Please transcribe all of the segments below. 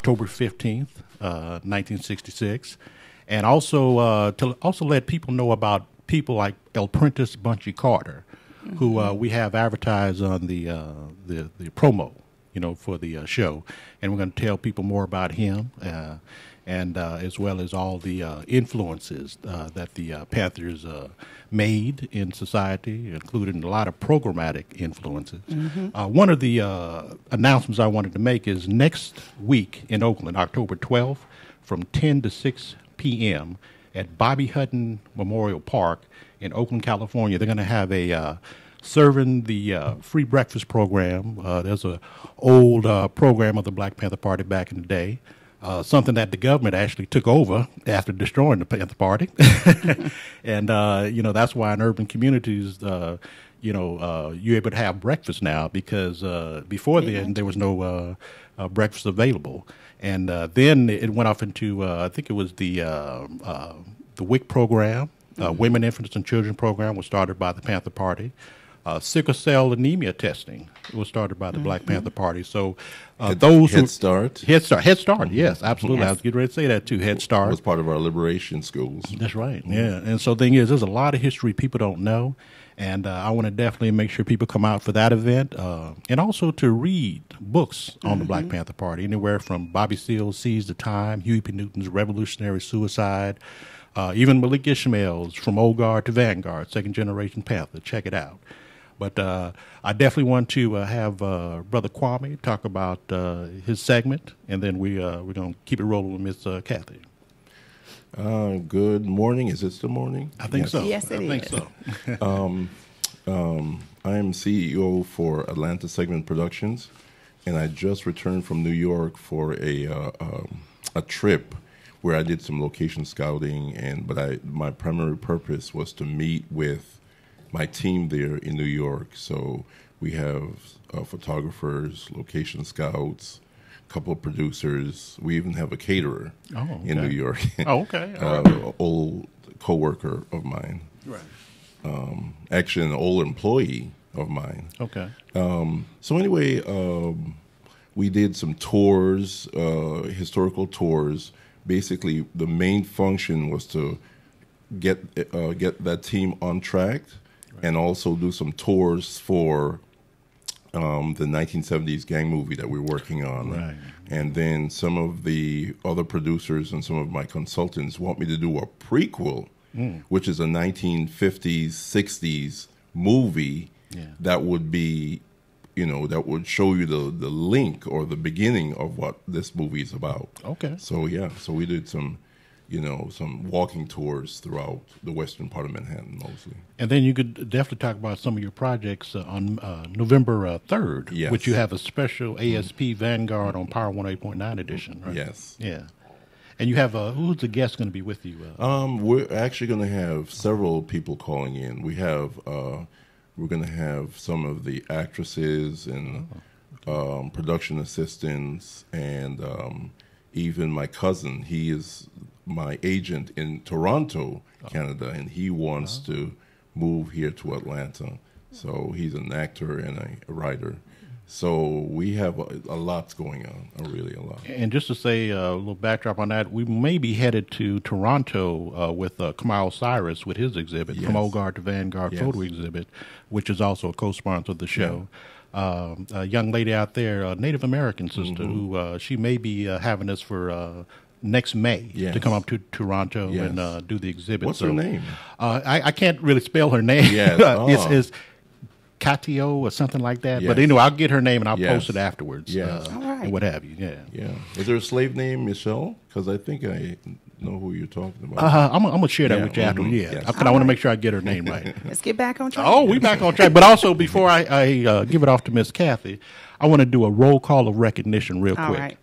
October 15th, 1966. And also to also let people know about people like El Prentice Bunchy Carter, who we have advertised on the promo, for the show. And we're going to tell people more about him, and as well as all the influences that the Panthers made in society, including a lot of programmatic influences. One of the announcements I wanted to make is next week in Oakland, October 12th, from 10 to 6 p.m. at Bobby Hutton Memorial Park in Oakland, California. They're going to have a serving the free breakfast program. There's an old program of the Black Panther Party back in the day, something that the government actually took over after destroying the Panther Party. And, that's why in urban communities, you're able to have breakfast now because before then there was no breakfast available. And then it went off into, I think it was the WIC program, Women, Infants, and Children program was started by the Panther Party. Sickle cell anemia testing was started by the Black Panther Party. So Head Start. Head Start, yes, absolutely. I was getting ready to say that too, Head Start. Was part of our liberation schools. That's right, yeah. And so the thing is, there's a lot of history people don't know. And I want to definitely make sure people come out for that event, and also to read books on the Black Panther Party, anywhere from Bobby Seale's Seize the Time, Huey P. Newton's Revolutionary Suicide, even Malik Ishmael's From Old Guard to Vanguard, Second Generation Panther. Check it out. But I definitely want to have Brother Kwame talk about his segment, and then we're going to keep it rolling with Miss Kathy. Good morning. Is it still morning? I think so. Yes, it is. I think so. I am CEO for Atlanta Segment Productions, and I just returned from New York for a trip where I did some location scouting, but my primary purpose was to meet with my team there in New York. So we have photographers, location scouts, a couple of producers. We even have a caterer in New York. Oh, okay. Old coworker of mine. Right. Actually, an old employee of mine. Okay. So anyway, we did some tours, historical tours. Basically, the main function was to get that team on track, and also do some tours for the 1970s gang movie that we're working on. Right. And then some of the other producers and some of my consultants want me to do a prequel, which is a 1950s, 60s movie that would be, that would show you the link or the beginning of what this movie is about. Okay. So, so we did some walking tours throughout the western part of Manhattan mostly. And then you could definitely talk about some of your projects on November 3rd, Yes. which you have a special ASP Vanguard on Power 108.9 edition, right? Yes. Yeah. And you have, who's the guest going to be with you? We're actually going to have several people calling in. We're going to have some of the actresses and production assistants, and even my cousin. He is my agent in Toronto, Canada, and he wants to move here to Atlanta. So he's an actor and a writer. So we have a lot going on, really a lot. And just to say a little backdrop on that, we may be headed to Toronto with Kamal Cyrus with his exhibit, From Old Guard to Vanguard photo exhibit, which is also a co-sponsor of the show. A young lady out there, a Native American sister, who she may be having us for next May to come up to Toronto and do the exhibit. What's her name? I can't really spell her name. It's Katio or something like that. But anyway, I'll get her name and I'll post it afterwards. All right. And what have you. Yeah. Is there a slave named Michelle? Because I think I know who you're talking about. I'm going to share that with you afterwards. Because I want to make sure I get her name right. Let's get back on track. Oh, we back on track. But also, before I give it off to Miss Kathy, I want to do a roll call of recognition real quick. All right.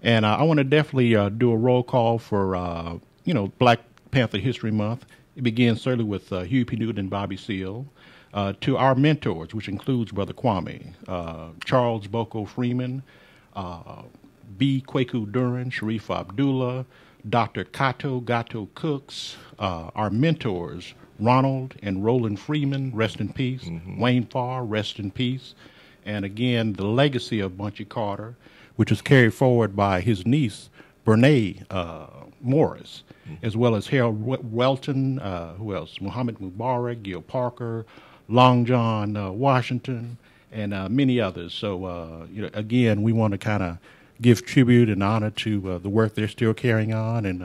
And I want to definitely do a roll call for, Black Panther History Month. It begins certainly with Huey P. Newton and Bobby Seale. To our mentors, which includes Brother Kwame, Charles Boko Freeman, B. Kwaku Duran, Sharif Abdullah, Dr. Kato Gato Cooks, our mentors, Ronald and Roland Freeman, rest in peace, Wayne Farr, rest in peace, and again, the legacy of Bunchy Carter. which was carried forward by his niece, Bernae Morris, as well as Harold Welton, who else? Muhammad Mubarak, Gil Parker, Long John Washington, and many others. So, again, we want to kind of give tribute and honor to the work they're still carrying on, and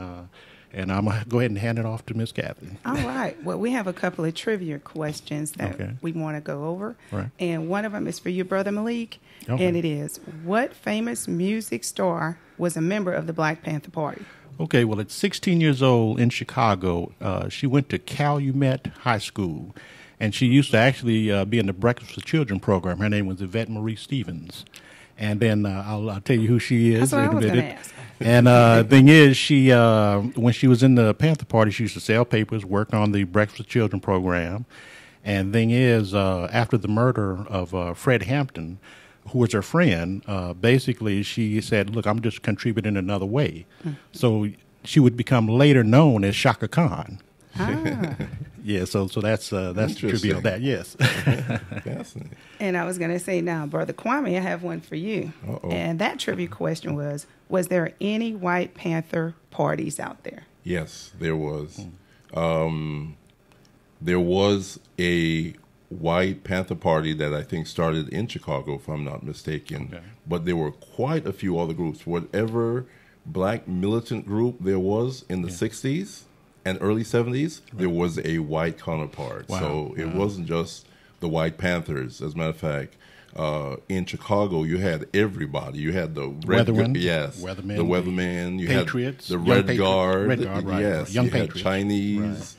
I'm going to go ahead and hand it off to Miss Kathy. All right. Well, we have a couple of trivia questions that we want to go over. Right. And one of them is for you, Brother Malik. Okay. And it is, what famous music star was a member of the Black Panther Party? Okay, well, at 16 years old in Chicago, she went to Calumet High School, and she used to actually be in the Breakfast for Children program. Her name was Yvette Marie Stevens. And then I'll tell you who she is. That's what I was going to ask. And the thing is, she when she was in the Panther Party, she used to sell papers, work on the Breakfast for Children program. And thing is, after the murder of Fred Hampton, who was her friend, basically she said, look, I'm just contributing another way. So she would become later known as Shaka Khan. Yeah, so that's trivia on that. Yes. Fascinating. And I was going to say now, Brother Kwame, I have one for you. Uh-oh. And that trivia question was there any White Panther parties out there? Yes, there was. There was a White Panther Party that I think started in Chicago, if I'm not mistaken. Okay. But there were quite a few other groups. Whatever black militant group there was in the 60s and early 70s, there was a white counterpart. Wow. So it wasn't just the White Panthers. As a matter of fact, in Chicago, you had everybody. You had the Weathermen, the Weathermen. You Patriots, had the Young Red Patriots. Guard. Red Guard, right. Yes, Young you had Patriots. Chinese.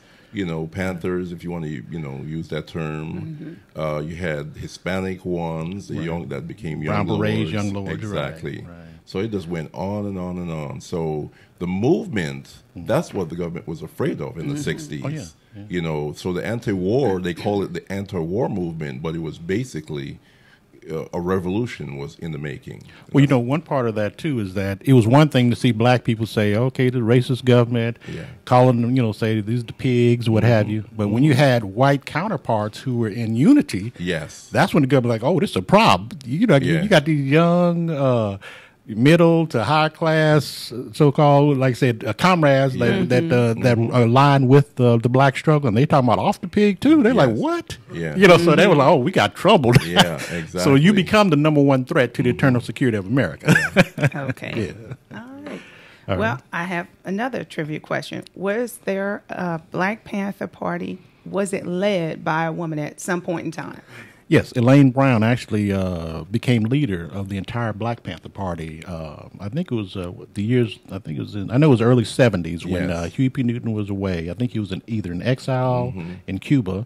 Panthers, if you want to, use that term. You had Hispanic ones, the young that became young Brown Berets, lords. young lords. Exactly. Right. So it just went on and on and on. So the movement, that's what the government was afraid of in the 60s. Oh, yeah. So the anti-war, they call it the anti-war movement, but it was basically a revolution was in the making. Well, one part of that, too, is that it was one thing to see black people say, okay, the racist government, calling them, say these are the pigs, what have you. But when you had white counterparts who were in unity, that's when the government was like, oh, this is a problem. You got these young, middle to high class, so-called, like I said, comrades that align with the black struggle, and they talking about off the pig too. They're like, what? Yeah. So they were like, oh, we got troubled. Yeah, exactly. So you become the number one threat to the eternal security of America. Okay. All right. Well, I have another trivia question. Was there a Black Panther Party? Was it led by a woman at some point in time? Yes, Elaine Brown actually became leader of the entire Black Panther Party. I think it was the years. I know it was early '70s when Huey P. Newton was away. I think he was either in exile in Cuba,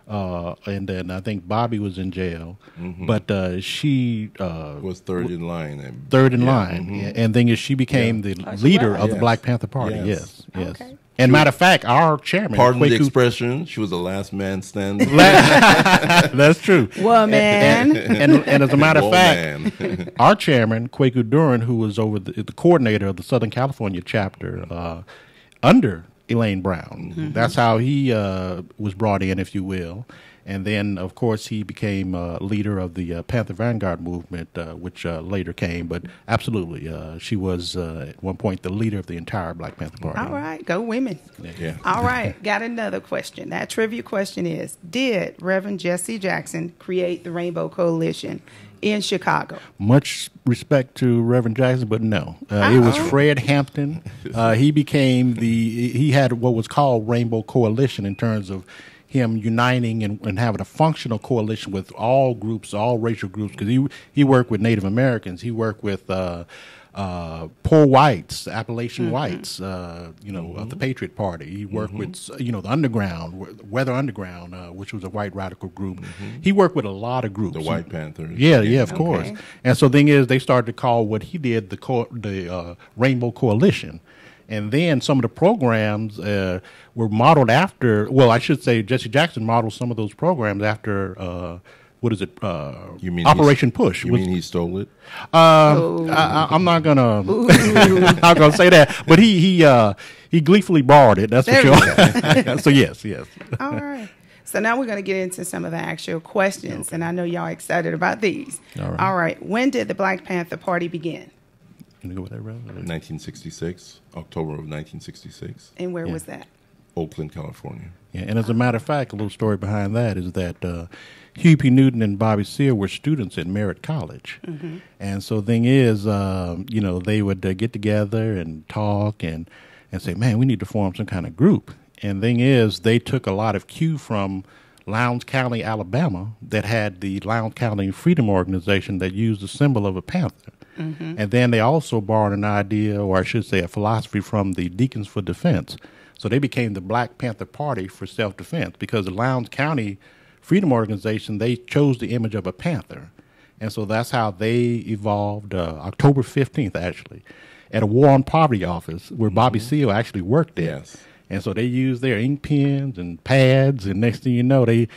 and then I think Bobby was in jail. But she was third in line. And thing is, she became the leader of the Black Panther Party. Yes. Okay. And matter of fact, our chairman, pardon the expression, she was the last man standing. That's true. Woman. And as a matter of fact, our chairman, Kwaku Duran, who was over the coordinator of the Southern California chapter under Elaine Brown. That's how he was brought in, if you will. And then, of course, he became leader of the Panther Vanguard movement, which later came. But absolutely, she was at one point the leader of the entire Black Panther Party. All right, go women. Yeah. All right, got another question. That trivia question is, did Reverend Jesse Jackson create the Rainbow Coalition in Chicago? Much respect to Reverend Jackson, but no. It was Fred Hampton. He had what was called Rainbow Coalition in terms of him uniting and having a functional coalition with all groups, all racial groups, because he worked with Native Americans, he worked with poor whites, Appalachian whites, of the Patriot Party. He worked with, the Underground, Weather Underground, which was a white radical group. He worked with a lot of groups. The White Panthers. Yeah, of course. And so the thing is, they started to call what he did the Rainbow Coalition. And then some of the programs were modeled after, well, I should say Jesse Jackson modeled some of those programs after, Operation Push. You mean he stole it? I'm not going to I'm gonna say that. But he gleefully borrowed it, that's for sure. So yes. All right. So now we're going to get into some of the actual questions, and I know y'all excited about these. All right. When did the Black Panther Party begin? Can you go with that, Rev? 1966, October of 1966. And where was that? Oakland, California. Yeah, and as a matter of fact, a little story behind that is that Huey P. Newton and Bobby Seale were students at Merritt College. And so the thing is, they would get together and talk and say, man, we need to form some kind of group. And the thing is, they took a lot of cue from Lowndes County, Alabama, that had the Lowndes County Freedom Organization that used the symbol of a panther. And then they also borrowed an idea, or I should say a philosophy, from the Deacons for Defense. So they became the Black Panther Party for self-defense, because the Lowndes County Freedom Organization, they chose the image of a panther. And so that's how they evolved October 15th, actually, at a War on Poverty office where Bobby Seale actually worked there. Yes. And so they used their ink pens and pads, and next thing you know, they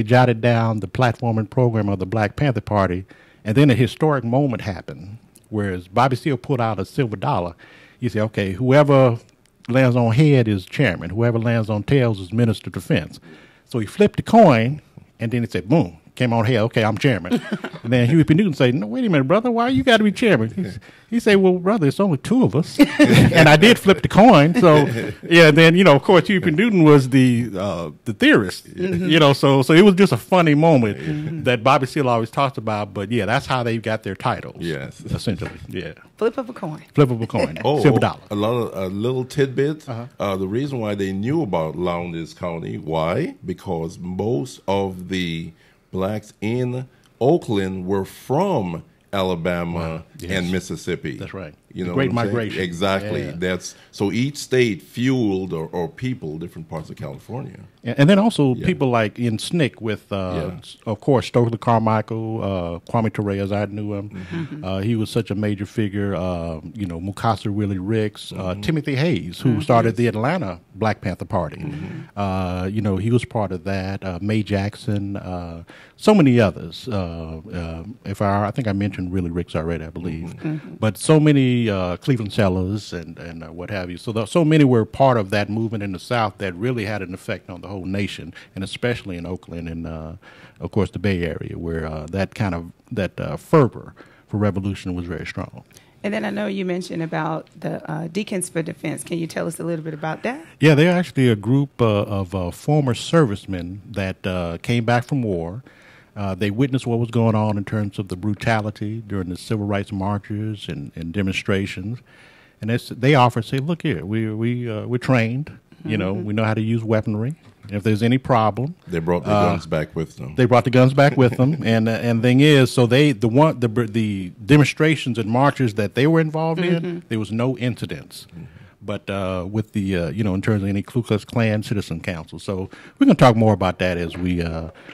jotted down the platform and program of the Black Panther Party. And then a historic moment happened, whereas Bobby Seale put out a silver dollar. He said, okay, whoever lands on head is chairman, whoever lands on tails is minister of defense. So he flipped the coin, and then he said, boom, came on head, okay, I'm chairman. And then Huey P. Newton said, no, wait a minute, brother, why you got to be chairman? He said, well, brother, it's only two of us. And I did flip the coin. So, yeah, then, of course, Huey P. Newton was the theorist, so it was just a funny moment that Bobby Seale always talks about. But, yeah, that's how they got their titles. Yes. Essentially, yeah. Flip of a coin. Flip of a coin. Silver dollar. A little tidbit. The reason why they knew about Lowndes County, why? Because most of the blacks in Oakland were from Alabama and Mississippi. That's right. You know, Great migration. Exactly. Yeah. So each state fueled or people different parts of California. And then also people like in SNCC with, of course, Stokely Carmichael, Kwame Ture, I knew him. He was such a major figure. Mukasa Willie Ricks, Timothy Hayes, who started the Atlanta Black Panther Party. He was part of that. Mae Jackson, so many others. I think I mentioned Willie Ricks already, I believe. But so many Cleveland Sellers and what have you. So many were part of that movement in the South that really had an effect on the whole nation, and especially in Oakland and, of course, the Bay Area, where that fervor for revolution was very strong. And then I know you mentioned about the Deacons for Defense. Can you tell us a little bit about that? Yeah, they're actually a group of former servicemen that came back from war. They witnessed what was going on in terms of the brutality during the civil rights marches and demonstrations. And they offer, say, look here, we're trained. We know how to use weaponry. If there's any problem, they brought the guns back with them. They brought the guns back with them, and thing is, so the demonstrations and marches that they were involved in, there was no incidents. But with the in terms of any Ku Klux Klan Citizen Council, so we're going to talk more about that as we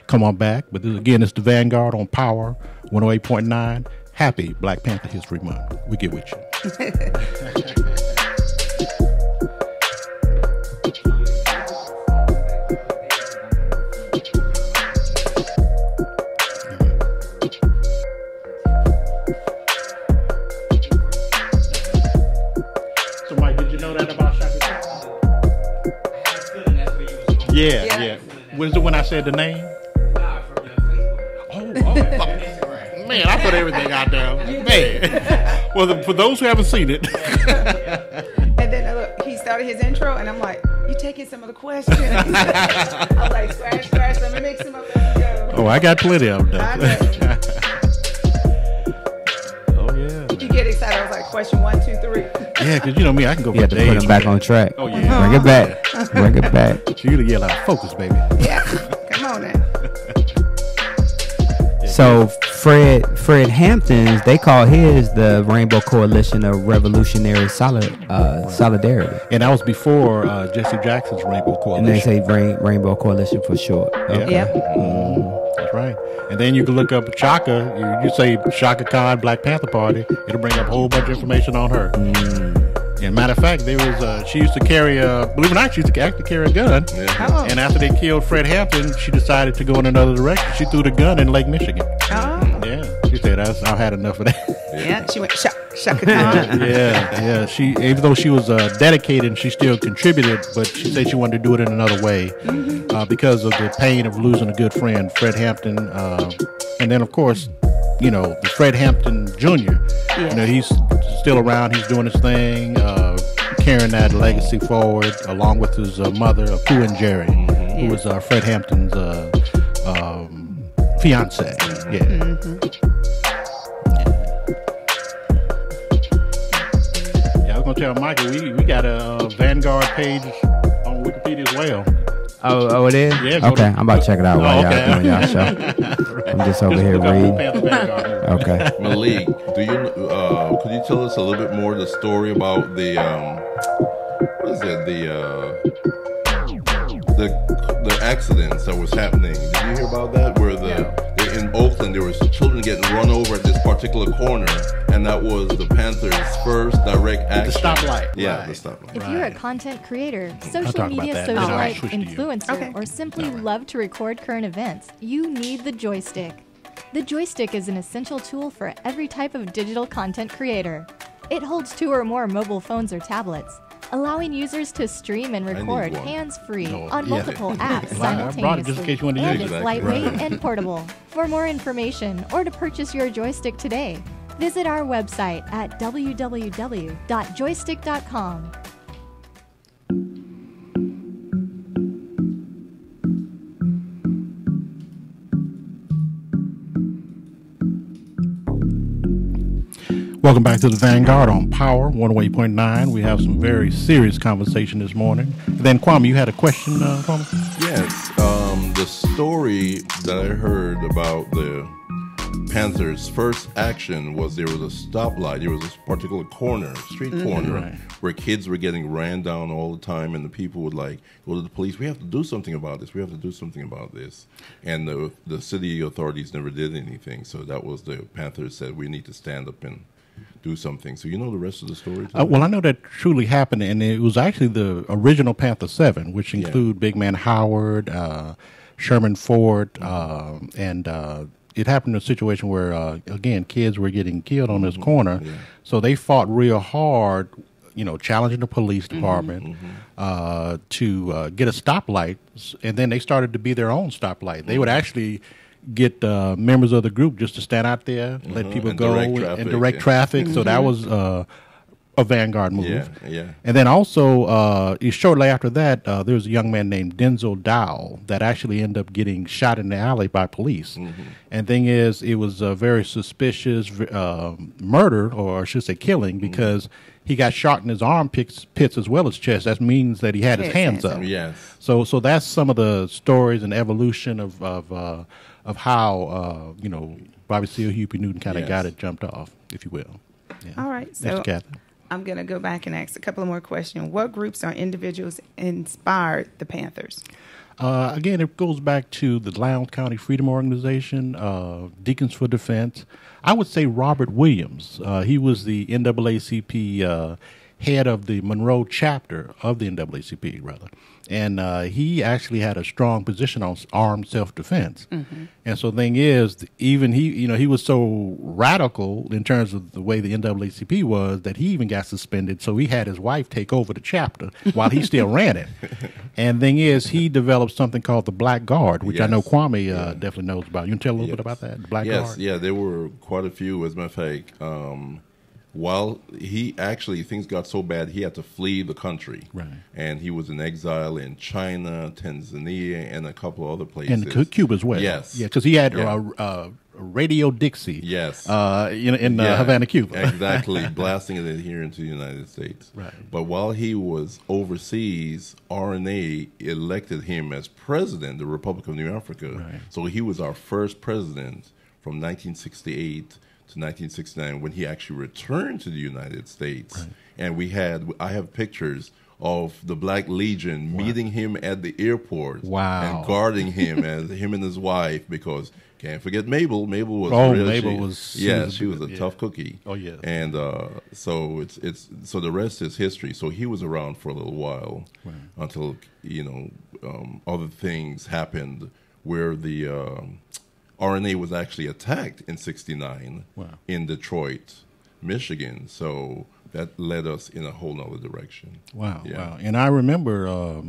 come on back. But again, it's the Vanguard on Power 108.9. Happy Black Panther History Month. We get with you. Yeah. Was it when I said the name? Oh, man, I put everything out there. Man. Well, for those who haven't seen it. And then look, he started his intro, and I'm like, you taking some of the questions. I was like, scratch, let me mix them up as we go. Oh, I got plenty of them. Oh, yeah. You get excited. I was like, question 1, 2, 3. Yeah, because you know me, I can go for days. You have to put him back on track. Oh, yeah. Bring it back. Bring it back. So you yell out, focus, baby. Yeah, come on now. So Fred Hampton's, they call his the Rainbow Coalition of Revolutionary Solidarity. And that was before Jesse Jackson's Rainbow Coalition. And they say Rainbow Coalition for short. Okay. Yeah. That's right. And then you can look up Shaka. You say Shaka Khan, Black Panther Party. It'll bring up a whole bunch of information on her. And matter of fact, there was she used to carry believe it or not, she used to actually carry a gun. Yeah. Oh. And after they killed Fred Hampton, she decided to go in another direction. She threw the gun in Lake Michigan. Oh. Yeah. She said, I've had enough of that. Yeah, she went shot. Shaka Khan. Yeah. She, even though she was dedicated, she still contributed, but she said she wanted to do it in another way because of the pain of losing a good friend, Fred Hampton, and then of course, the Fred Hampton Jr. Yes. He's still around. He's doing his thing, carrying that legacy forward, along with his mother, Pooh and Jerry, who was Fred Hampton's fiance. Yeah. I was gonna tell Michael we got a Vanguard page on Wikipedia as well. Oh, it is? Yeah, okay, I'm about to check it out while y'all doing y'all show. Right. I'm just over here reading. Okay. Malik, do you could you tell us a little bit more the story about the what is it, the accidents that was happening? Did you hear about that? Where in Oakland there was children getting run over at this particular corner, and that was the Panthers' first direct action. The stoplight. Yeah, right. the stoplight. If you're a content creator, social media socialite, influencer, or simply love to record current events, you need the joystick. The joystick is an essential tool for every type of digital content creator. It holds 2 or more mobile phones or tablets, allowing users to stream and record hands-free on multiple apps simultaneously, and it's lightweight and portable. For more information or to purchase your joystick today, visit our website at www.joystick.com. Welcome back to the Vanguard on Power 108.9. We have some very serious conversation this morning. And then, Kwame, you had a question, Kwame? Yes. The story that I heard about the Panthers' first action was there was a stoplight. There was a particular street corner, where kids were getting ran down all the time, and the people would go to the police. We have to do something about this. We have to do something about this. And the city authorities never did anything. So that was the Panthers said, we need to stand up and do something. So you know the rest of the story? Well, I know that truly happened, and it was actually the original Panther 7, which include Big Man Howard, Sherman Ford, and it happened in a situation where, again, kids were getting killed on this corner. Yeah. So they fought real hard, challenging the police department to get a stoplight, and then they started to be their own stoplight. They would actually get members of the group just to stand out there, let people go and direct traffic. So that was a Vanguard move. Yeah. And then also, shortly after that, there was a young man named Denzel Dowell that actually ended up getting shot in the alley by police. And thing is, it was a very suspicious murder, or I should say killing, because he got shot in his armpits as well as chest. That means that he had his hands up. Yes. So that's some of the stories and evolution of how Bobby Seale, Huey P. Newton kind of got it jumped off, if you will. Yeah. All right. So I'm going to go back and ask a couple of more questions. What groups or individuals inspired the Panthers? Again, it goes back to the Lowndes County Freedom Organization, Deacons for Defense. I would say Robert Williams. He was the NAACP head of the Monroe chapter of the NAACP, rather. And he actually had a strong position on armed self-defense. And so the thing is, even he was so radical in terms of the way the NAACP was that he even got suspended. So he had his wife take over the chapter while he still ran it. And the thing is, he developed something called the Black Guard, which I know Kwame definitely knows about. You can tell a little bit about that, the Black Guard? Yeah, there were quite a few. As a matter of fact, while things got so bad, he had to flee the country. Right. And he was in exile in China, Tanzania, and a couple of other places. And Cuba as well. Yes. Yeah, because he had Radio Dixie. Yes. In Havana, Cuba. Exactly, blasting it here into the United States. Right. But while he was overseas, RNA elected him as president of the Republic of New Africa. Right. So he was our first president from 1968 to 1969 when he actually returned to the United States. Right. And I have pictures of the Black Legion meeting him at the airport and guarding him as him and his wife, because can't forget Mabel. Mabel was she was a tough cookie. Oh yeah. And so so the rest is history. So he was around for a little while until other things happened where the RNA was actually attacked in '69 in Detroit Michigan. So that led us in a whole nother direction. Wow, wow. And I remember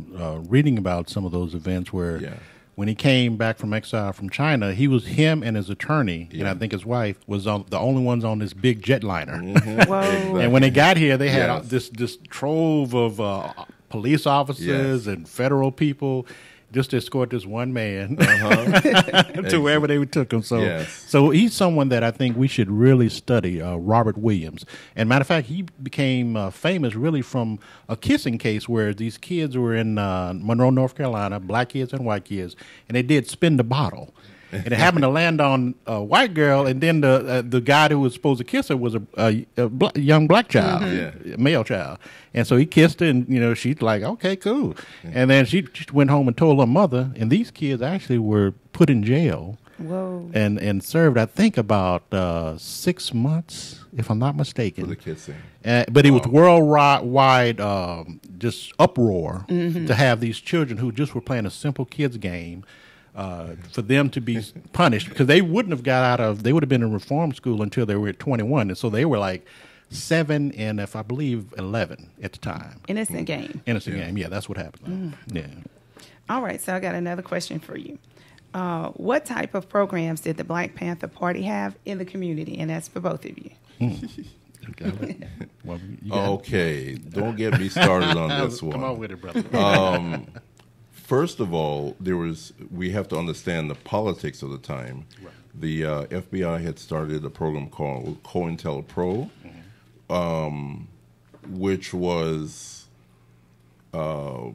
reading about some of those events where when he came back from exile from China, him and his attorney, and I think his wife, was the only ones on this big jetliner. Whoa. Exactly. And when they got here, they had this trove of police officers and federal people just to escort this one man to wherever they took him. So, so he's someone that I think we should really study, Robert Williams. And matter of fact, he became famous really from a kissing case where these kids were in Monroe, North Carolina, black kids and white kids, and they did spin the bottle. And it happened to land on a white girl, and then the guy who was supposed to kiss her was a young black child, a male child. And so he kissed her, and she's like, okay, cool. And then she went home and told her mother, and these kids actually were put in jail. Whoa. And served, I think, about 6 months, if I'm not mistaken. For the kissing. But it was worldwide just uproar to have these children who just were playing a simple kids game. For them to be punished, because they wouldn't have they would have been in reform school until they were 21, and so they were like 7 and, if I believe, 11 at the time. Innocent game. Innocent game. Yeah, that's what happened. Yeah. All right, so I got another question for you. What type of programs did the Black Panther Party have in the community? And that's for both of you. Okay, don't get me started on this one. Come on with it, brother. First of all, we have to understand the politics of the time. Right. The FBI had started a program called COINTELPRO, which was a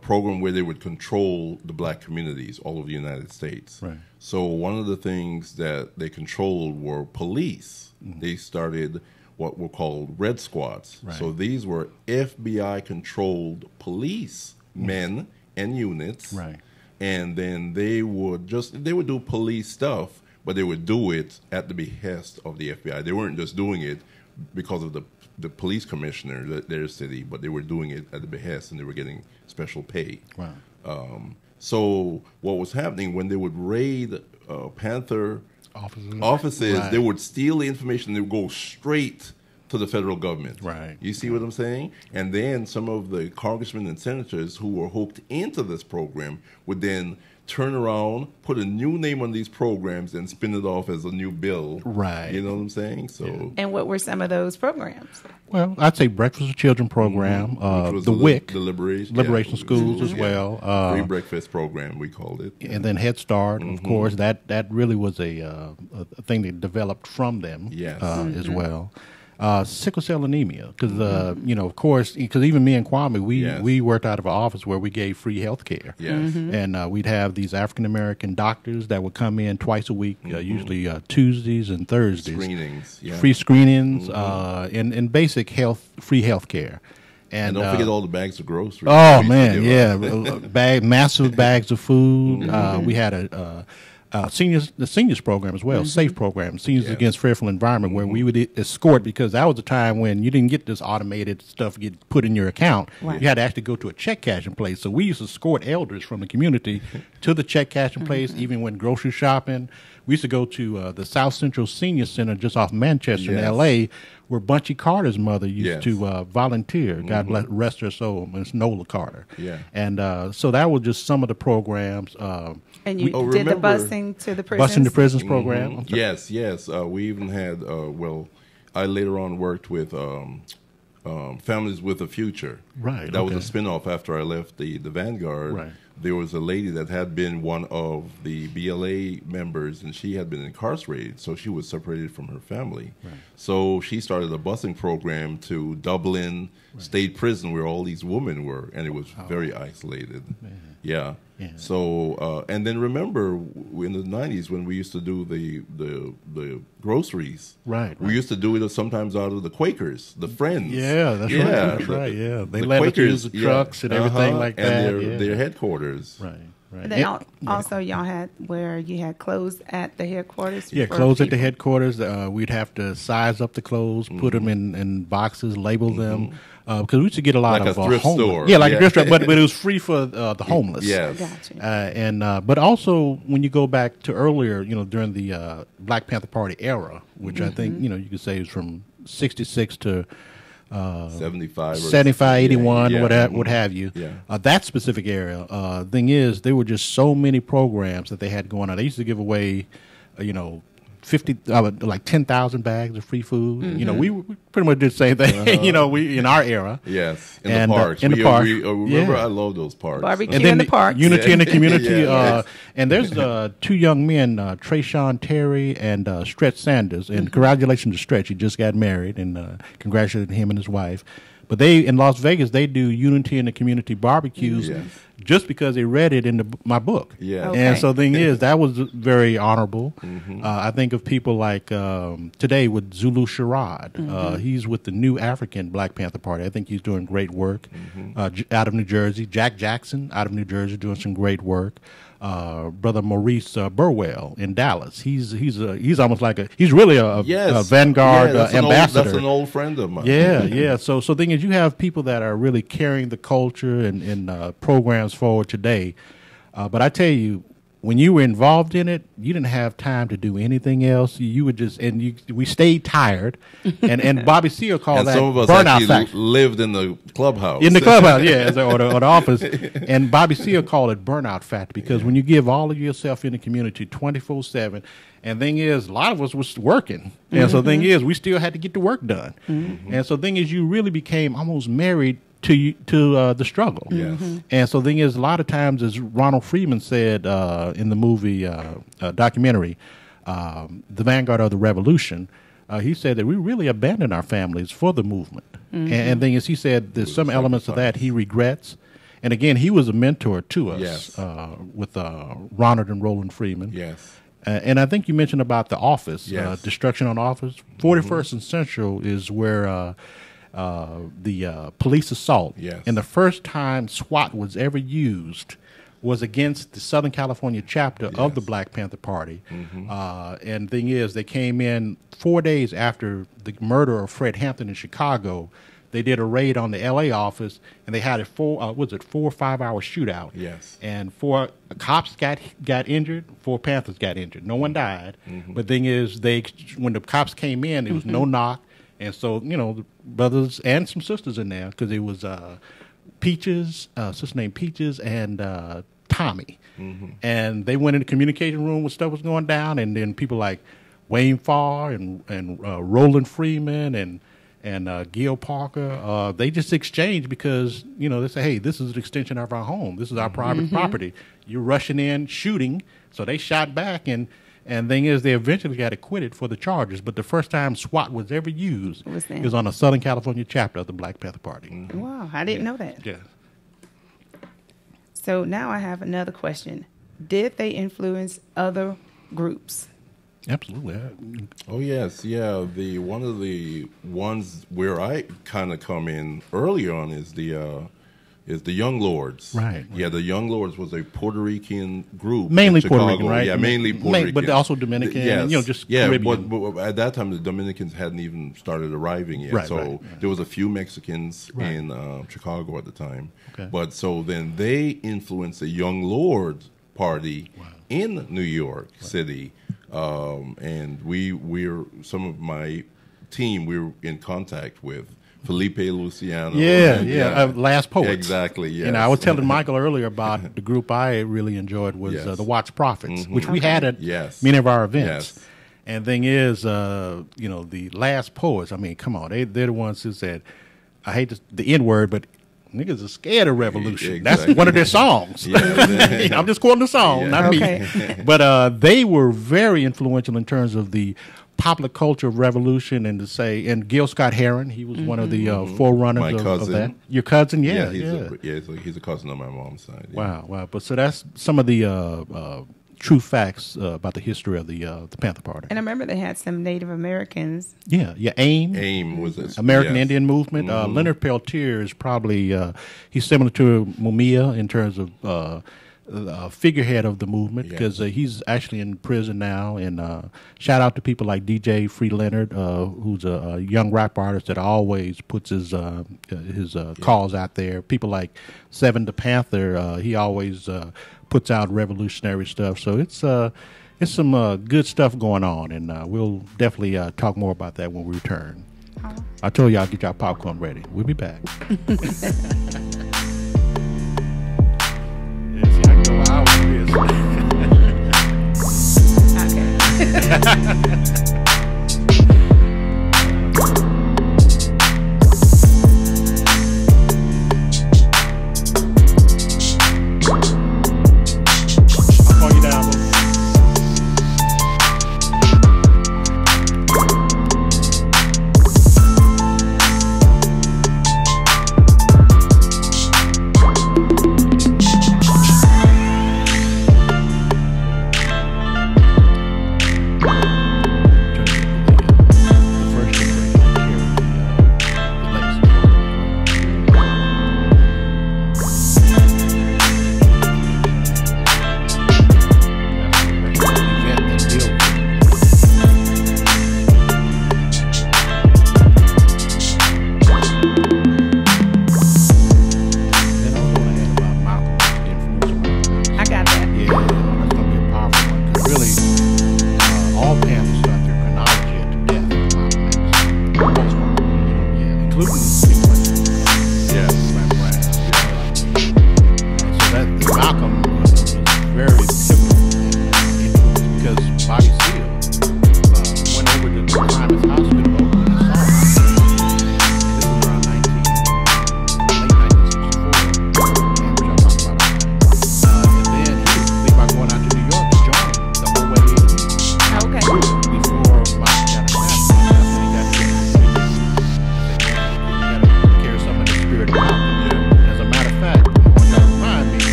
program where they would control the black communities all over the United States. Right. So one of the things that they controlled were police. They started what were called Red Squads. Right. So these were FBI-controlled police men and units, and then they would do police stuff, but they would do it at the behest of the FBI. They weren't just doing it because of the police commissioner at their city, but they were doing it at the behest, and they were getting special pay. Wow. So what was happening when they would raid Panther offices, they would steal the information. They would go straight to the federal government. Right. You see what I'm saying? And then some of the congressmen and senators who were hooked into this program would then turn around, put a new name on these programs, and spin it off as a new bill. Right. You know what I'm saying? So. And what were some of those programs? Well, I'd say Breakfast with Children program, the WIC, the Liberation Schools as well. Free breakfast program, we called it. And then Head Start, of course. That really was a thing that developed from them as well. Sickle cell anemia, because of course, because even me and Kwame, we worked out of an office where we gave free health care. Yes. And we'd have these African American doctors that would come in twice a week, usually Tuesdays and Thursdays. Screenings, free screenings, and basic free health care. And don't forget all the bags of groceries. Oh man, massive bags of food. We had the seniors program as well, SAFE program, Seniors Against Fearful Environment, where we would escort, because that was a time when you didn't get this automated stuff get put in your account. Right. You had to actually go to a check cashing place. So we used to escort elders from the community to the check cashing place, even when grocery shopping. We used to go to the South Central Senior Center just off Manchester in L.A., where Bunchy Carter's mother used to volunteer. God rest her soul. It's Nola Carter. Yeah. And so that was just some of the programs. And you did the busing to the prisons? Busing to prisons program. Yes. We even had, I later on worked with Families with a Future. Right. That was a spinoff after I left the Vanguard. Right. There was a lady that had been one of the BLA members, and she had been incarcerated, so she was separated from her family. Right. So she started a busing program to Dublin State Prison, where all these women were, and it was very isolated. Yeah. So, and then remember in the 90s when we used to do the groceries. Right. We used to do it sometimes out of the Quakers, the Friends. Yeah, that's right. That's right. Yeah, they let us use the trucks and everything like that. And their headquarters. Right. right. And then also y'all had where you had clothes at the headquarters. Yeah, clothes at the headquarters. We'd have to size up the clothes, put them in boxes, label them. Because we used to get a lot of a thrift homeless. store. Yeah, like a thrift store, but it was free for the homeless. Yes. Gotcha. But also when you go back to earlier, during the Black Panther Party era, which I think you could say is from 66 to 75, 81, yeah. what have you. Yeah. That specific area. Thing is, there were just so many programs that they had going on. They used to give away, 10,000 bags of free food. We pretty much did the same thing. We in our era. Yes, in the parks. Remember, I love those parks. Barbecue and then in the park. Unity in the community. Yes. And there's two young men, Trayshawn Terry and Stretch Sanders. And congratulations to Stretch. He just got married, and congratulations to him and his wife. But they in Las Vegas, they do Unity in the Community barbecues just because they read it in my book. Yeah. Okay. And so the thing is, that was very honorable. I think of people like today with Zulu Sherrod. He's with the New African Black Panther Party. I think he's doing great work out of New Jersey. Jack Jackson out of New Jersey doing some great work. Brother Maurice Burwell in Dallas. He's almost like he's really a Vanguard ambassador. That's an old friend of mine. Yeah. So the thing is, you have people that are really carrying the culture and programs forward today. But I tell you, when you were involved in it, you didn't have time to do anything else. You would just we stayed tired, and Bobby Seale called that some of us burnout factor. Lived in the clubhouse. In the clubhouse, or the office. And Bobby Seale called it burnout factor because when you give all of yourself in the community 24/7, and thing is, a lot of us was working, and so the thing is, we still had to get the work done, and so the thing is, you really became almost married to the struggle. Yes. And so the thing is, a lot of times, as Ronald Freeman said in the movie documentary, The Vanguard of the Revolution, he said that we really abandoned our families for the movement. And the thing is, he said there's some elements of that he regrets. And again, he was a mentor to us with Ronald and Roland Freeman. Yes. And I think you mentioned about the office, destruction on office. 41st and Central is where the police assault. Yes. And the first time SWAT was ever used was against the Southern California chapter of the Black Panther Party. And the thing is, they came in 4 days after the murder of Fred Hampton in Chicago. They did a raid on the L.A. office, and they had a 4 or 5 hour shootout. Yes. And 4 cops got injured, 4 Panthers got injured. No one died. But the thing is, when the cops came in, there was no knock. And so, the brothers and some sisters in there, because it was Peaches, sister named Peaches, and Tommy. And they went in the communication room when stuff was going down, and then people like Wayne Farr and Roland Freeman and Gil Parker, they just exchanged because, they say, hey, this is an extension of our home. This is our private property. You're rushing in, shooting. So they shot back, and thing is, they eventually got acquitted for the charges. But the first time SWAT was ever used was on a Southern California chapter of the Black Panther Party. Wow, I didn't know that. Yeah. So now I have another question. Did they influence other groups? Absolutely. Oh, yes. Yeah. One of the ones where I kind of come in early on is the Young Lords. Right. Yeah, the Young Lords was a Puerto Rican group. Mainly in Chicago. Puerto Rican, right? Yeah, mainly Puerto Rican. But also Dominican, yes. Caribbean. But at that time, the Dominicans hadn't even started arriving yet. Right. There was a few Mexicans in Chicago at the time. Okay. But so then they influenced the Young Lords Party in New York City. And we're some of my team, we were in contact with Felipe Luciano. Last Poets. Exactly, yes. I was telling Michael earlier about the group I really enjoyed was the Watch Prophets, which we had at many of our events. Yes. And the thing is, the Last Poets, I mean, come on, they're the ones who said, I hate the N-word, but niggas are scared of revolution. Exactly. That's one of their songs. I'm just quoting the song, not me. But they were very influential in terms of the popular culture of revolution, and Gil Scott Heron, he was one of the forerunners of that. Your cousin, he's a cousin on my mom's side. Yeah. Wow. But so that's some of the true facts about the history of the Panther Party. And I remember they had some Native Americans. AIM was this, American Indian Movement. Leonard Peltier is probably he's similar to Mumia in terms of figurehead of the movement because he's actually in prison now. And shout out to people like DJ Free Leonard, who's a young rap artist that always puts his calls out there. People like Seven the Panther, he always puts out revolutionary stuff. So it's some good stuff going on, and we'll definitely talk more about that when we return. I told y'all, get y'all popcorn ready. We'll be back.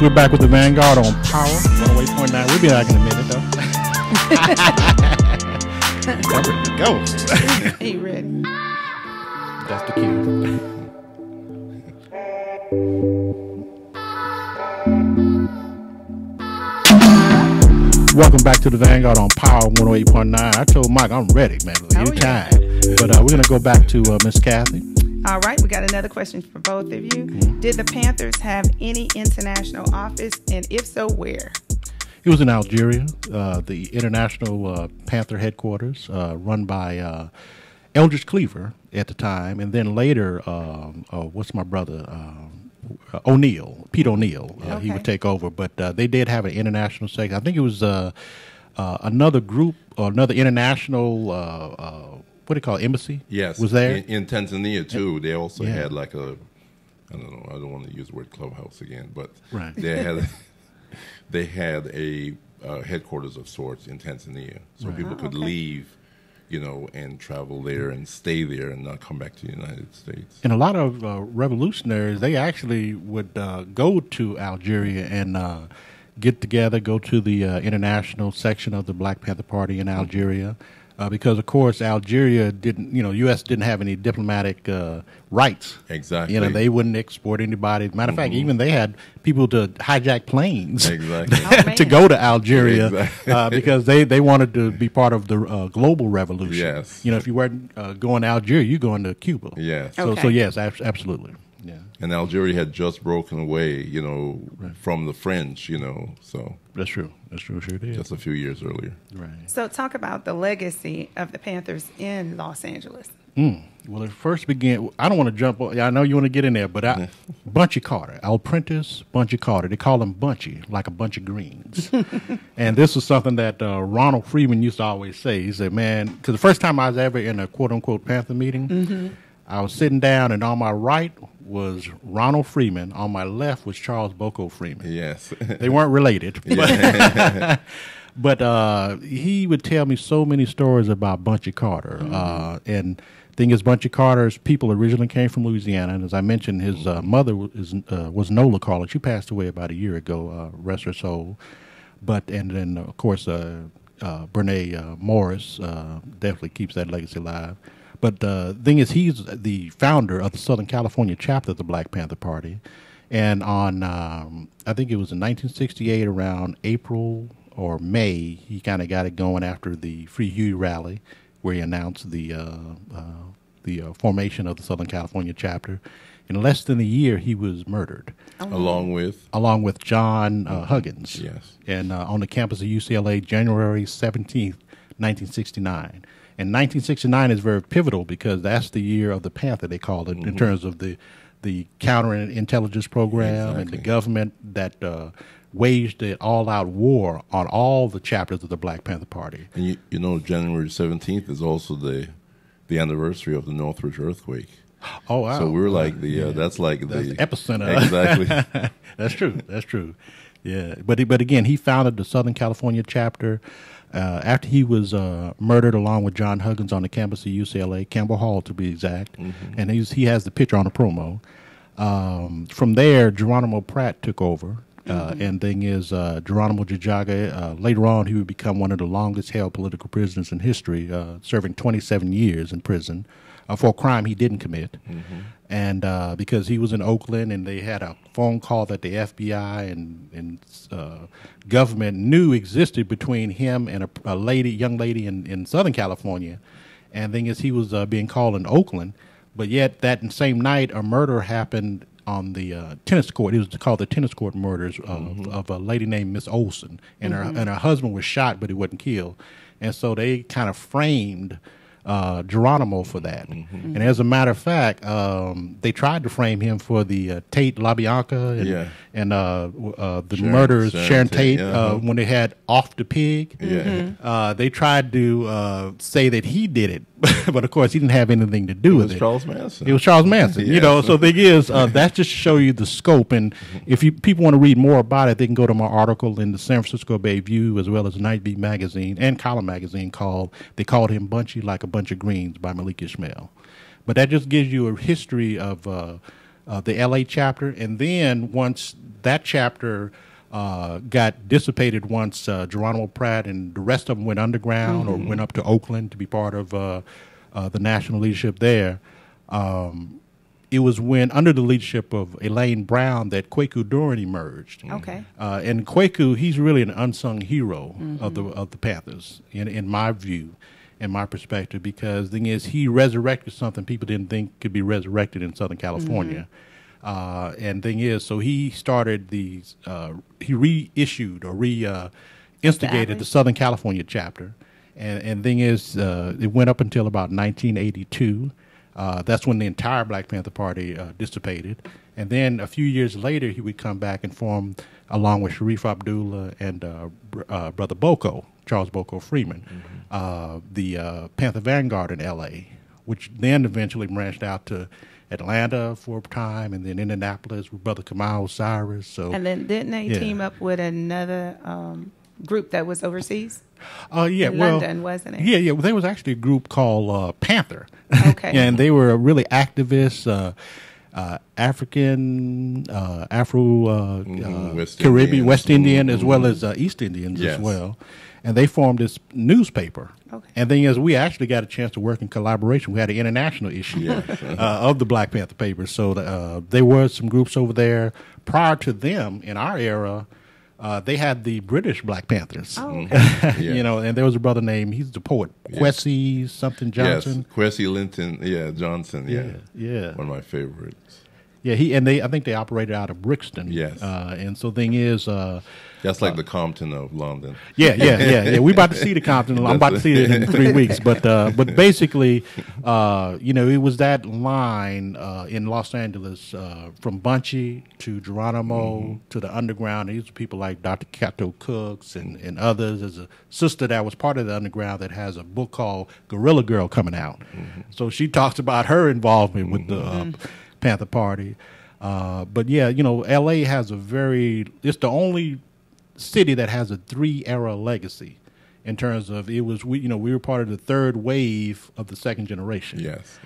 We're back with the Vanguard on Power 108.9. We'll be back in a minute, though. I'm ready to go. Are you ready? That's the cue. Welcome back to the Vanguard on Power 108.9. I told Mike I'm ready, man. Anytime. Yeah. But we're going to go back to Miss Kathy. All right, we got another question for both of you. Mm-hmm. Did the Panthers have any international office, and if so, where? It was in Algeria, the international Panther headquarters, run by Eldridge Cleaver at the time, and then later, what's my brother? Pete O'Neill. He would take over, but they did have an international section. I think it was another group or another international what do you call it, embassy? Yes. Was there? In Tanzania, too. They also had like a, I don't know, I don't want to use the word clubhouse again, but they had a headquarters of sorts in Tanzania. So people could leave, and travel there and stay there and not come back to the United States. And a lot of revolutionaries, they actually would go to Algeria and get together, go to the international section of the Black Panther Party in Algeria. Because, of course, Algeria didn't, U.S. didn't have any diplomatic rights. Exactly. They wouldn't export anybody. Matter of fact, even they had people to hijack planes to go to Algeria because they wanted to be part of the global revolution. Yes. If you weren't going to Algeria, you're going to Cuba. Yes. So yes, absolutely. Yeah. And Algeria had just broken away, from the French, so. That's true. Sure did. Just a few years earlier. Right. So talk about the legacy of the Panthers in Los Angeles. Well, it first began. I don't want to jump. I know you want to get in there, but Bunchy Carter, Apprentice Bunchy Carter. They call him Bunchy, like a bunch of greens. And this was something that Ronald Freeman used to always say. He said, "Man," because the first time I was ever in a quote unquote Panther meeting, I was sitting down, and on my right was Ronald Freeman. On my left was Charles Boko Freeman. Yes, they weren't related. But he would tell me so many stories about Bunchy Carter, and. Thing is, Bunchy Carter's people originally came from Louisiana, and as I mentioned, his mother was Nola Carter. She passed away about a year ago, rest her soul. And then of course Brene Morris definitely keeps that legacy alive. But the thing is, he's the founder of the Southern California chapter of the Black Panther Party, and on I think it was in 1968, around April or May, he kind of got it going after the Free Huey rally, where he announced the formation of the Southern California chapter. In less than a year, he was murdered, along with John Huggins. Yes, and on the campus of UCLA, January 17th, 1969. And 1969 is very pivotal because that's the year of the Panther, they call it, in terms of the counterintelligence program and the government that waged an all-out war on all the chapters of the Black Panther Party. And you know, January 17th is also the anniversary of the Northridge earthquake. Oh, wow. So we're like that's like the epicenter. Exactly. That's true. Yeah. But again, he founded the Southern California chapter after he was murdered along with John Huggins on the campus of UCLA, Campbell Hall to be exact. And he has the picture on the promo. From there, Geronimo Pratt took over. And thing is, Geronimo Jijaga, later on, he would become one of the longest held political prisoners in history, serving 27 years in prison for a crime he didn't commit. And because he was in Oakland, and they had a phone call that the FBI and government knew existed between him and a young lady in Southern California. And thing is, he was being called in Oakland, but yet that same night, a murder happened on the tennis court. It was called the tennis court murders of a lady named Miss Olson, and her husband was shot, but he wasn't killed. And so they kind of framed Geronimo for that. And as a matter of fact, they tried to frame him for the Tate LaBianca and the murders, Sharon Tate, when they had Off the Pig. They tried to say that he did it, but of course he didn't have anything to do with it. Charles Manson. It was Charles Manson. You know, so the thing is, that's just to show you the scope. And if people want to read more about it, they can go to my article in the San Francisco Bay View, as well as Night Beat magazine and Column magazine they called him Bunchy Like a Bunch of Greens by Malik Ishmael. But that just gives you a history of the LA chapter. And then once that chapter got dissipated, once Geronimo Pratt and the rest of them went underground or went up to Oakland to be part of the national leadership there, it was when, under the leadership of Elaine Brown, that Kwaku Duran emerged. Okay. And Kwaku, he's really an unsung hero of the Panthers, in my view, in my perspective, because the thing is, he resurrected something people didn't think could be resurrected in Southern California. And thing is, so he started he reissued or reinstigated the Southern California chapter. And thing is, it went up until about 1982. That's when the entire Black Panther Party dissipated. And then a few years later, he would come back and form, along with Sharif Abdullah and Brother Boko, Charles Boko Freeman, the Panther Vanguard in L.A., which then eventually branched out to Atlanta for a time, and then Indianapolis with Brother Kamal Osiris. So, and then didn't they team up with another group that was overseas? In London, wasn't it? Yeah. Well, there was actually a group called Panther. Okay. And they were really activists, African, Afro, Caribbean, West Indian, as well as East Indians as well. And they formed this newspaper. Okay. And the thing is, we actually got a chance to work in collaboration. We had an international issue of the Black Panther papers. So there were some groups over there. Prior to them, in our era, they had the British Black Panthers. Oh, okay. You know, and there was a brother named, he's the poet, Kwesi something Johnson. Yes, Kwesi Linton, Johnson, yeah. One of my favorites. Yeah, I think they operated out of Brixton. Yes. And so thing is, that's like the Compton of London. Yeah. We're about to see the Compton. I'm about to see it in 3 weeks. But basically, it was that line in Los Angeles from Bunchy to Geronimo to the underground. These are people like Dr. Cato Cooks and others. There's a sister that was part of the underground that has a book called Gorilla Girl coming out. So she talks about her involvement with the Panther Party. But yeah, L.A. has it's the only city that has a 3-era legacy in terms of we were part of the third wave of the second generation. Yes.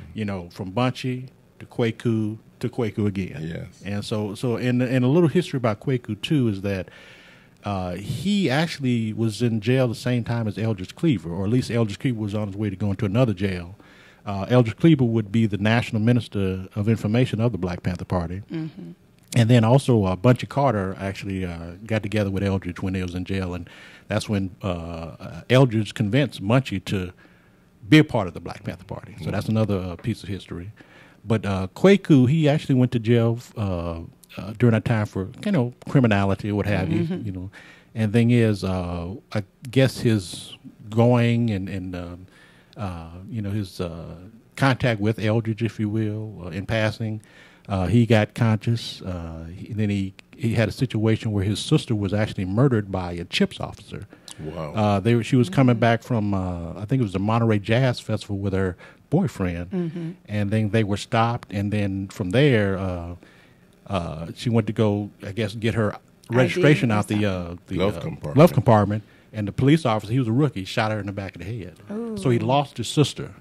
From Bunchy to Kwaku to Kwaku again. Yes. And so in a little history about Kwaku too is that he actually was in jail the same time as Eldridge Cleaver, or at least Eldridge Cleaver was on his way to going to another jail. Eldridge Cleaver would be the National Minister of Information of the Black Panther Party. And then also Bunchy Carter actually got together with Eldridge when he was in jail, and that's when Eldridge convinced Bunchy to be a part of the Black Panther Party. So that's another piece of history. But Kwaku, he actually went to jail during that time for criminality or what have you. And thing is, I guess his going and his contact with Eldridge, if you will, in passing. He got conscious. Then he had a situation where his sister was actually murdered by a CHIPS officer. Wow. She was coming back from, I think it was the Monterey Jazz Festival with her boyfriend, and then they were stopped. And then from there, she went to go, I guess, get her registration out the glove compartment. And the police officer, he was a rookie, shot her in the back of the head. Ooh. So he lost his sister.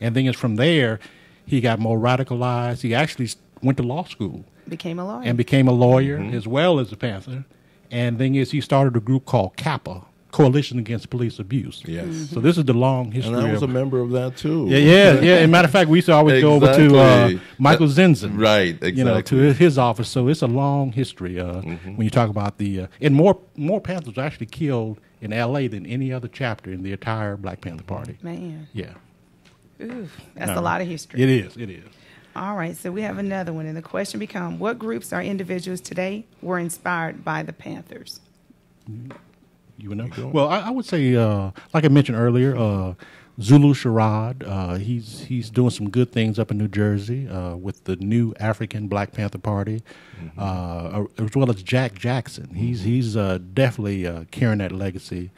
And then from there, he got more radicalized. He actually went to law school. Became a lawyer as well as a Panther. And thing is, he started a group called CAPA, Coalition Against Police Abuse. Yes. So this is the long history. And I was a member of that too. Yeah. As a matter of fact, we used to always go over to Michael Zinzen. Right, exactly. To his office. So it's a long history when you talk about and more Panthers were actually killed in L.A. than any other chapter in the entire Black Panther Party. Man. Yeah. Ooh, that's a lot of history. It is. All right, so we have another one, and the question becomes, what groups or individuals today were inspired by the Panthers? You would know? Well, I would say, like I mentioned earlier, Zulu Sherrod. He's doing some good things up in New Jersey with the new African Black Panther Party, as well as Jack Jackson. He's definitely carrying that legacy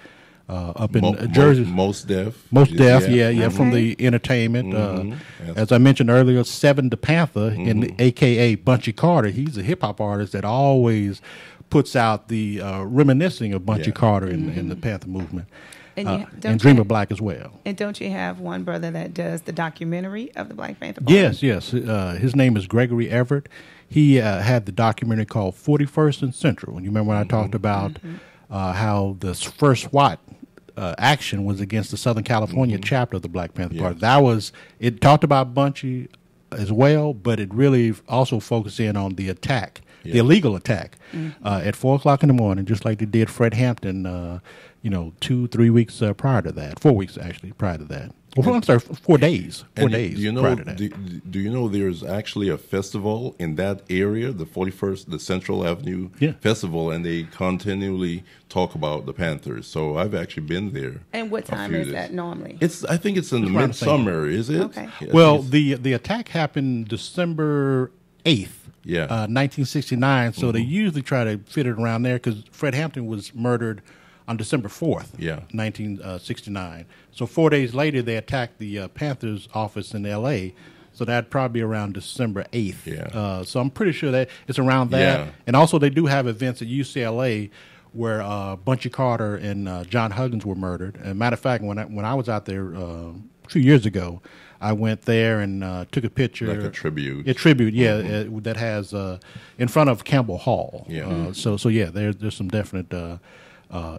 up in Jersey. Most Def, yeah, from the entertainment. Yes. As I mentioned earlier, Seven the Panther, a.k.a. Bunchy Carter. He's a hip-hop artist that always puts out the reminiscing of Bunchy Carter in the Panther movement. And Dreamer Black as well. And don't you have one brother that does the documentary of the Black Panther Party? Yes. His name is Gregory Everett. He had the documentary called 41st and Central. And you remember when I talked about how the first SWAT action was against the Southern California chapter of the Black Panther Party. It talked about Bunchy as well, but it really also focused in on the attack, the illegal attack, at 4 o'clock in the morning, just like they did Fred Hampton, 2-3 weeks prior to that, 4 weeks actually prior to that. Well, I'm sorry, 4 days. 4 days prior to that. Do you know there's actually a festival in that area, the 41st, the Central Avenue Festival, and they continually talk about the Panthers. So I've actually been there. And what time is that normally? I think it's in the midsummer, is it? Okay. Yeah, well, the attack happened December 8th. 1969. So they usually try to fit it around there because Fred Hampton was murdered on December 4th, 1969. So 4 days later, they attacked the Panthers office in L.A., so that'd probably be around December 8th. So I'm pretty sure that it's around that. Yeah. And also they do have events at UCLA where Bunchy Carter and John Huggins were murdered. And matter of fact, when I was out there 2 years ago, I went there and took a picture. Like a tribute. A tribute, that has in front of Campbell Hall. Yeah. So there's some definite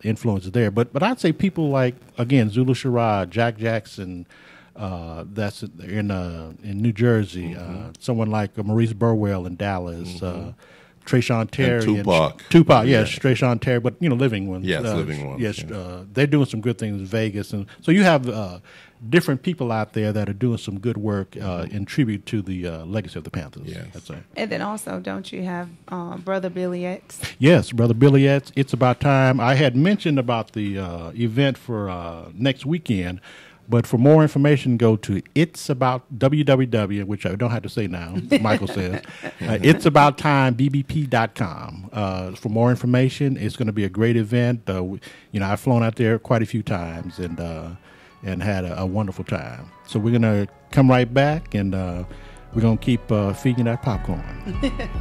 influences there. But I'd say people like, again, Zulu Sherrod, Jack Jackson, that's in New Jersey. Someone like Maurice Burwell in Dallas. Trayshawn Terry. And Tupac. Yes, Trayshawn Terry, but, living ones. Yes, living ones. Yes, they're doing some good things in Vegas. And so you have different people out there that are doing some good work in tribute to the legacy of the Panthers. Yes. That's right. And then also, don't you have Brother Billy X? Yes, Brother Billy X. It's about time. I had mentioned about the event for next weekend, but for more information, go to www, which I don't have to say now, Michael says, itsabouttime.bbp.com. For more information, it's going to be a great event. I've flown out there quite a few times and had a wonderful time. So we're going to come right back, and we're going to keep feeding that popcorn.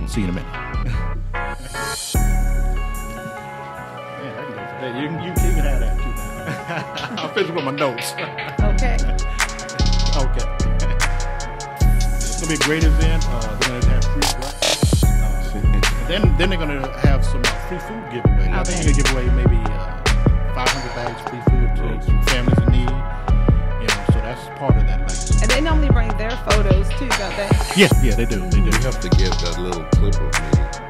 See you in a minute. You can have that, too. I'll finish with my notes. Okay. It's going to be a great event. They're going to have free breakfast. Then they're going to have some free food giveaway. Okay. I think they're going to give away maybe 500 bags free food to families in need. So that's part of that. And they normally bring their photos too, don't they? Yeah, they do. You have to get that little clip of me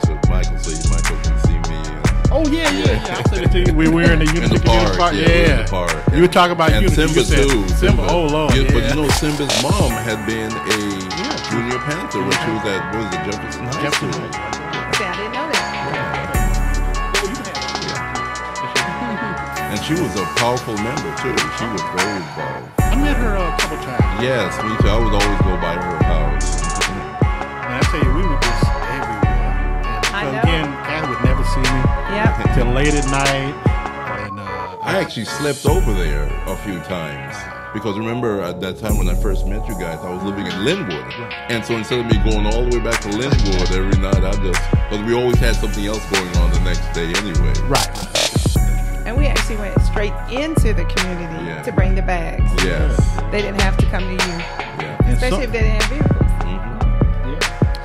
to Michael so Michael can see me. Oh yeah. I'll send it to you. We were in the Unity park. Yeah. In the park. You were talking about and Unity. Simba too. Simba. Oh Lord. Yeah. But Simba's mom had been a junior Panther when she was at Jefferson High School. See, I didn't know that. And she was a powerful member too. She was very involved. I met her a couple times. Yes, me too. I would always go by her house. And I tell you, we were just everywhere. And again, Kathy would never see me until late at night. And I actually slept over there a few times. Because remember, at that time when I first met you guys, I was living in Linwood. And so instead of me going all the way back to Linwood every night, because we always had something else going on the next day anyway. Right. And we actually went straight into the community to bring the bags. Yes. They didn't have to come to you. Yeah. Especially if they didn't have vehicles. Mm-hmm.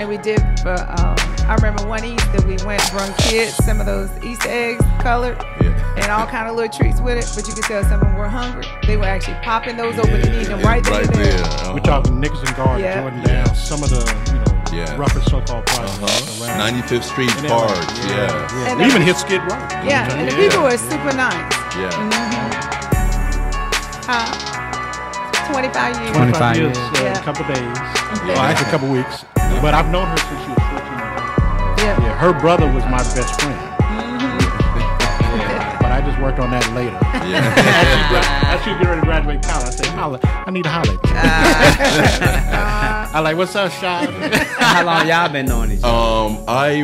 And we did, I remember one Easter we went, brung kids some of those Easter eggs colored and all kind of little treats with it. But you could tell some of them were hungry. They were actually popping those open and eating them right there. We're talking Nicholson Garden, Jordan Down, some of the, roughest so-called parts around. 95th Street Park, We even hit Skid Row. And the people were super nice. 25 years. 25 years, a couple days. Well, actually a couple weeks. But I've known her since she was 14 years old. Her brother was my best friend. But I just worked on that later. As she was getting ready to graduate college, I said, I need to holler at you. I like, what's up, Sean? How long y'all been knowing each other? I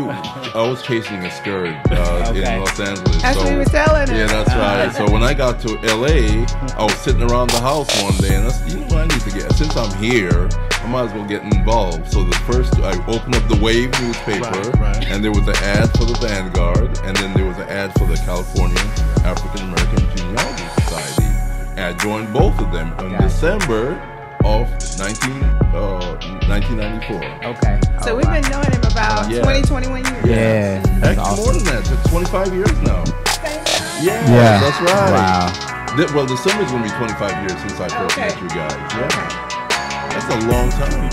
was chasing a skirt in Los Angeles. That's what you were telling her. Yeah, that's right. So when I got to L.A., I was sitting around the house one day, and I said, you know what I need to get? Since I'm here, I might as well get involved. So I opened up the Wave newspaper, and there was an ad for the Vanguard, and then there was an ad for the California African American Genealogy Society. And I joined both of them in December of 1994. Okay. So we've been knowing him about 20, 21 years. Yeah. Actually, awesome. more than that. It's 25 years now. Yeah, that's right. Wow. Well, December's going to be 25 years since I first met you guys. Yeah. That's a long time.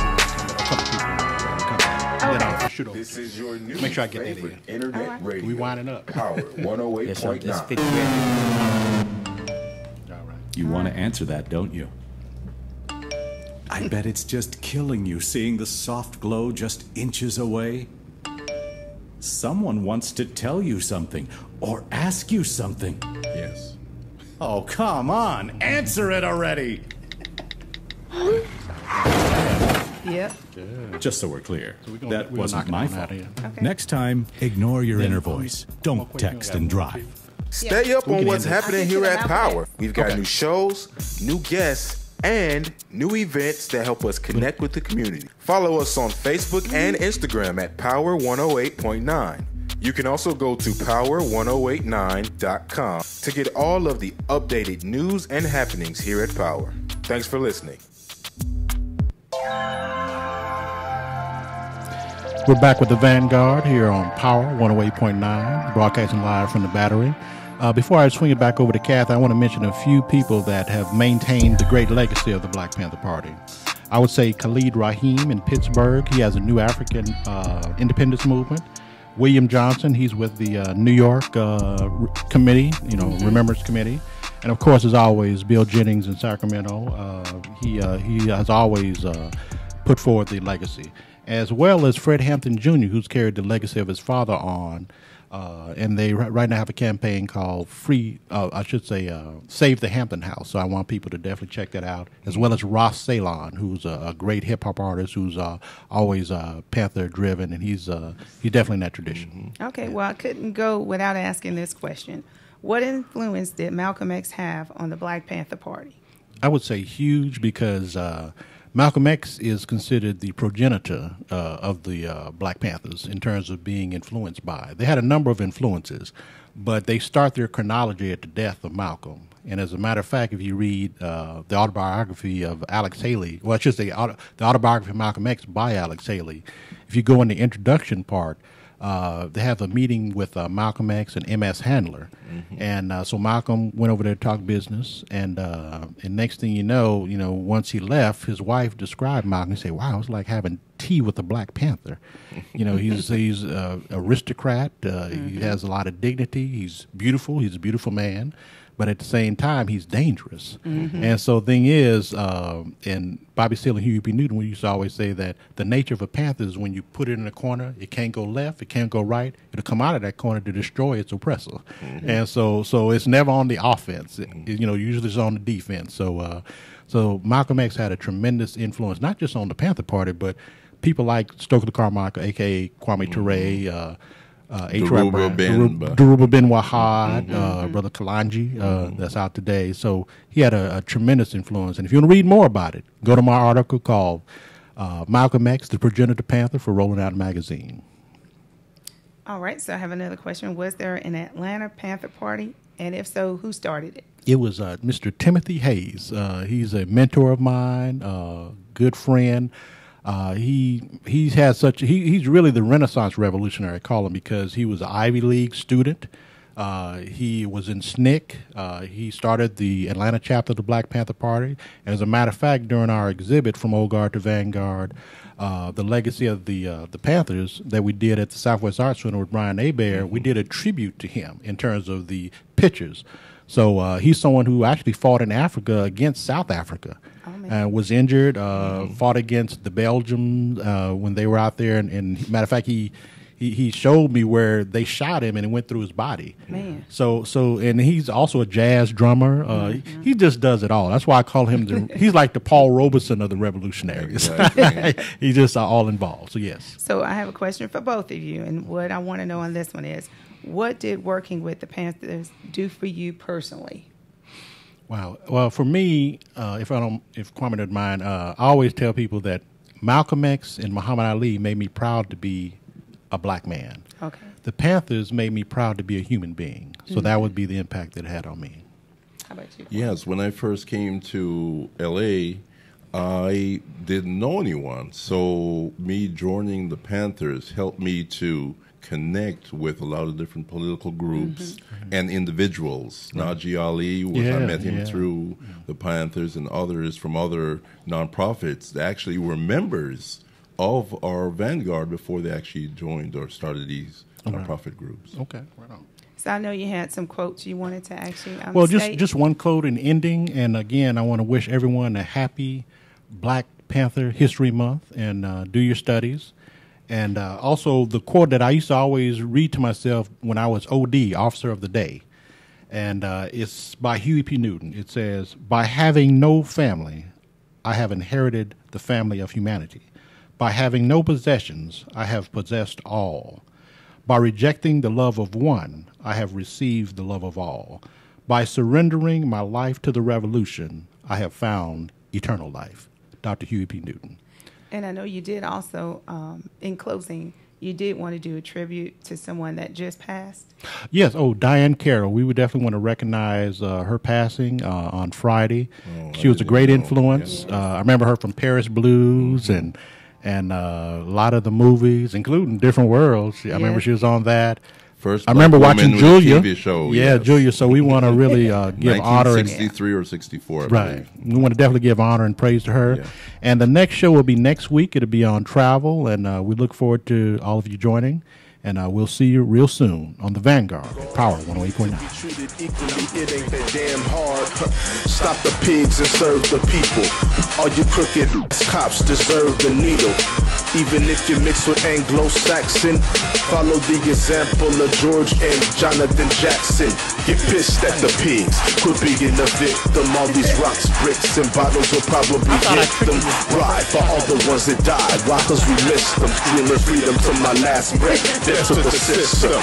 This is your new Make sure I get that in. Internet radio. We winding up. Power 108.9. You want to answer that, don't you? I bet it's just killing you seeing the soft glow just inches away. Someone wants to tell you something or ask you something. Yes. Oh, come on. Answer it already. Yep. Just so we're clear, that we're wasn't my fault. Okay. Next time, ignore your inner voice. Don't text and drive. Stay up on what's happening here at Power. We've got new shows, new guests, and new events that help us connect with the community. Follow us on Facebook and Instagram at Power 108.9. You can also go to power1089.com to get all of the updated news and happenings here at Power. Thanks for listening. We're back with the Vanguard here on Power 108.9, broadcasting live from the Battery. Before I swing it back over to Kath, I want to mention a few people that have maintained the great legacy of the Black Panther Party. I would say Khalid Rahim in Pittsburgh. He has a new African independence movement. William Johnson, he's with the New York committee, Remembrance Committee. And of course, as always, Bill Jennings in Sacramento. He has always put forward the legacy, as well as Fred Hampton Jr., who's carried the legacy of his father on. And they right now have a campaign called Save the Hampton House. So I want people to definitely check that out, as well as Ross Salon, who's a great hip hop artist who's always Panther driven, and he's definitely in that tradition. Okay, well, I couldn't go without asking this question. What influence did Malcolm X have on the Black Panther Party? I would say huge, because Malcolm X is considered the progenitor of the Black Panthers in terms of being influenced by. They had a number of influences, but they start their chronology at the death of Malcolm. And as a matter of fact, if you read the autobiography of Alex Haley, well, I should say the autobiography of Malcolm X by Alex Haley, if you go in the introduction part, they have a meeting with Malcolm X and M.S. Handler. And so Malcolm went over there to talk business. And next thing you know, once he left, his wife described Malcolm and said, wow, it's like having tea with a Black Panther. He's aristocrat. He has a lot of dignity. He's beautiful. He's a beautiful man. But at the same time, he's dangerous. And so the thing is, and Bobby Seale and Huey P. Newton, we used to always say that the nature of a panther is when you put it in a corner, it can't go left, it can't go right. It'll come out of that corner to destroy its oppressor. And so it's never on the offense. Usually it's on the defense. So Malcolm X had a tremendous influence, not just on the Panther Party, but people like Stokely Carmichael, a.k.a. Kwame Ture, Dhoruba Ben Wahad, Brother Kalanji, that's out today. So he had a tremendous influence. And if you want to read more about it, go to my article called Malcolm X, the Progenitor Panther, for Rolling Out Magazine. All right, so I have another question. Was there an Atlanta Panther Party? And if so, who started it? It was Mr. Timothy Hayes. He's a mentor of mine, good friend. He's really the Renaissance revolutionary, I call him, because he was an Ivy League student. He was in SNCC. He started the Atlanta chapter of the Black Panther Party. As a matter of fact, during our exhibit From Old Guard to Vanguard, the legacy of the Panthers that we did at the Southwest Arts Center with Brian Hebert, we did a tribute to him in terms of the pictures. So he's someone who actually fought in Africa against South Africa. Was injured, fought against the Belgians when they were out there. And matter of fact, he showed me where they shot him and it went through his body. Man. So and he's also a jazz drummer. He just does it all. That's why I call him he's like the Paul Robeson of the revolutionaries. Exactly. He's just all involved. So yes. So I have a question for both of you. And what I want to know on this one is, what did working with the Panthers do for you personally? Wow. Well, for me, if Kwame doesn't mind, I always tell people that Malcolm X and Muhammad Ali made me proud to be a black man. Okay. The Panthers made me proud to be a human being. So that would be the impact that it had on me. How about you? Yes, when I first came to L.A., I didn't know anyone. So me joining the Panthers helped me to connect with a lot of different political groups and individuals. Najee Ali, I met him through the Panthers, and others from other nonprofits that actually were members of our Vanguard before they actually joined or started these nonprofit groups. Okay, right on. So I know you had some quotes you wanted to actually state. just one quote in ending. And again, I want to wish everyone a happy Black Panther History Month, and do your studies. And also the quote that I used to always read to myself when I was OD, Officer of the Day. And it's by Huey P. Newton. It says, "By having no family, I have inherited the family of humanity. By having no possessions, I have possessed all. By rejecting the love of one, I have received the love of all. By surrendering my life to the revolution, I have found eternal life." Dr. Huey P. Newton. And I know you did also, in closing, you did want to do a tribute to someone that just passed. Yes. Oh, Diane Carroll. We would definitely want to recognize her passing on Friday. She was a great influence. Yes. I remember her from Paris Blues and a lot of the movies, including Different Worlds. I remember she was on that. First, I remember watching Julia. TV show, yes. Julia. So we want to really give honor. 1963 or 64, right. We want to definitely give honor and praise to her. Yeah. And the next show will be next week. It'll be on travel, and we look forward to all of you joining. And we'll see you real soon on the Vanguard at Power 108.9. It ain't that damn hard. Stop the pigs and serve the people. All you crooked cops deserve the needle. Even if you mix with Anglo-Saxon, follow the example of George and Jonathan Jackson. Get pissed at the pigs, quit being a victim. All these rocks, bricks, and bottles will probably hit them. Ride for all the ones that died, why? Cause we missed them. Screaming freedom to my last breath, death to the system.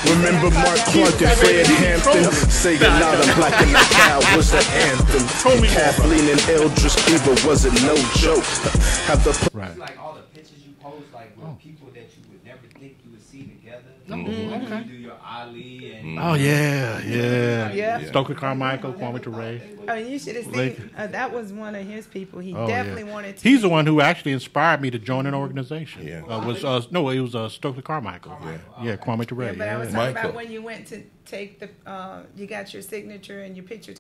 Remember Mark Clark and Fred Hampton? Saying out I'm black and the cow was the anthem. And Kathleen and Eldridge Cleaver wasn't no joke. Have the like all the pictures you post, like with people that you would never think you would see together. Like you do your Ali and oh yeah. Stokely Carmichael, Kwame Ture. Oh, you should have seen. That was one of his people. He definitely wanted to. He's the one who actually inspired me to join an organization. Yeah. It was Stokely Carmichael. Yeah, Kwame Ture. Yeah, but I was talking about when you went to take the, you got your signature and your picture